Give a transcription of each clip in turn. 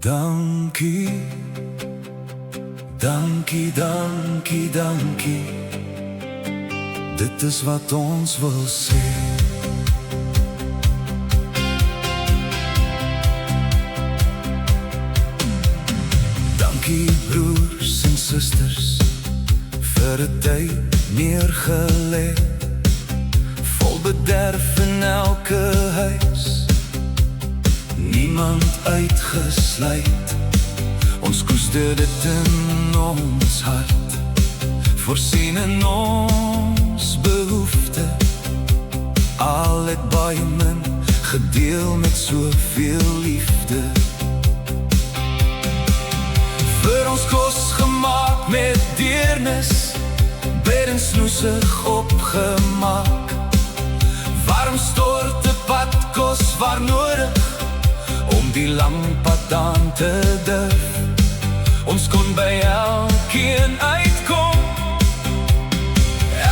Dankie, dankie, dankie, dankie. Dit is wat ons wil sê. Dankie broers en susters vir 'n tyd neergelê, vol bederf in elke huis, niemand uitgesluit. Ons koester dit in ons hart, voorsien in ons behoefte. Al het baie min gedeel met soveel liefde. Vir ons kos gemaak met deernis, bed en snoesig opgemaak. Warm storte padkos waar nodig, om die lang pad aan te durf. Ons kon by elkeen uitkom,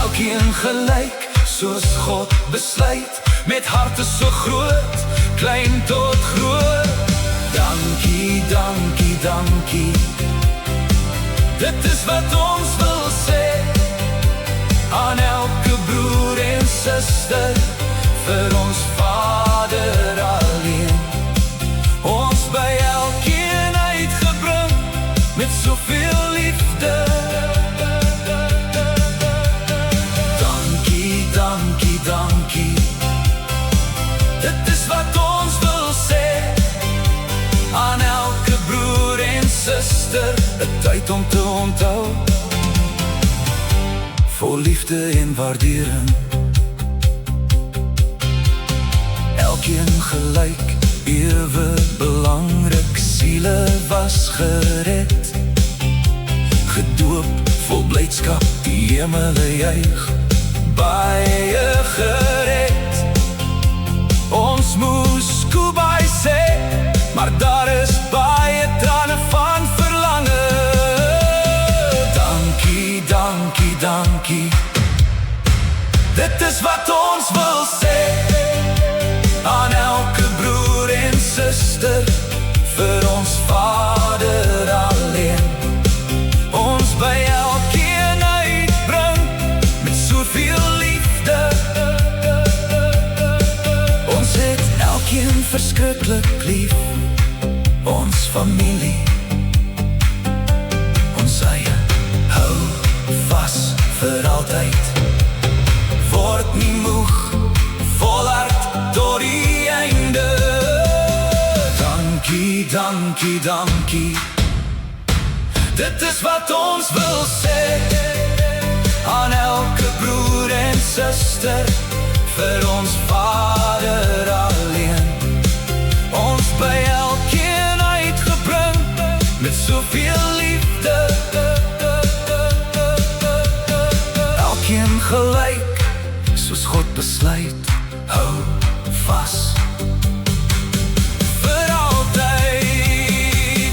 elkeen gelyk soos God besluit, met harte so groot, klein tot groot. Dankie, dankie, dankie. Dit is wat ons wil sê aan elke broer en suster, vir ons Vader alleen. Ons by elkeen uitgebring met soveel liefde. Dankie, dankie, dankie. Dit is wat ons wil sê aan elke broer en suster, 'n tyd om te onthou, vol liefde en waardering. Elkeen gelyk, ewe belangrik, siele was gered, gedoop vol blydskap, die hemele juig, baie gered. Ons moes Kubai sê, maar daar is baie trane van verlange. Dankie, dankie, dankie. Dit is wat ons wil sê aan elke broer en suster, vir ons Vader alleen. Ons by elkeen uitbring met soveel liefde. Ons het elkeen verskriklik lief, ons familie, ons eie. Hou vas vir altyd, word nie moeg, volhard tot die einde. Dankie, dankie, dankie. Dit is wat ons wil sê aan elke broer en suster, vir ons Vader alleen. Ons by elkeen uitgebring met soveel liefde. Elkeen gelyk soos God besluit, hou vas vir altyd.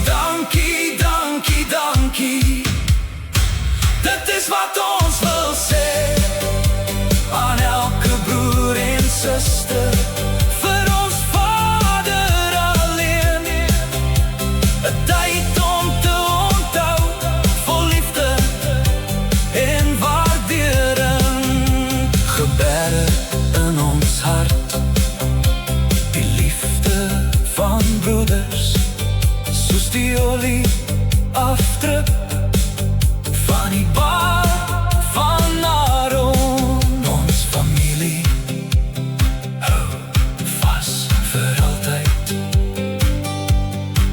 Dankie, dankie, dankie. Dit is wat ons wil sê aan elke broer en suster, vir ons Vader alleen. 'n tyd om te onthou, vol liefde en waardering. Gebede in ons hart, die liefde van broeders, soos die olie afdruk van die baard van Aaron. Ons familie, hou vas vir altyd,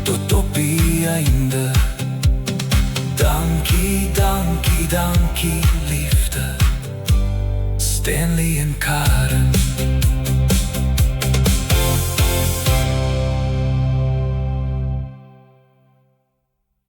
tot op die einde. Dankie, dankie, dankie liefde. Stanley en Karen.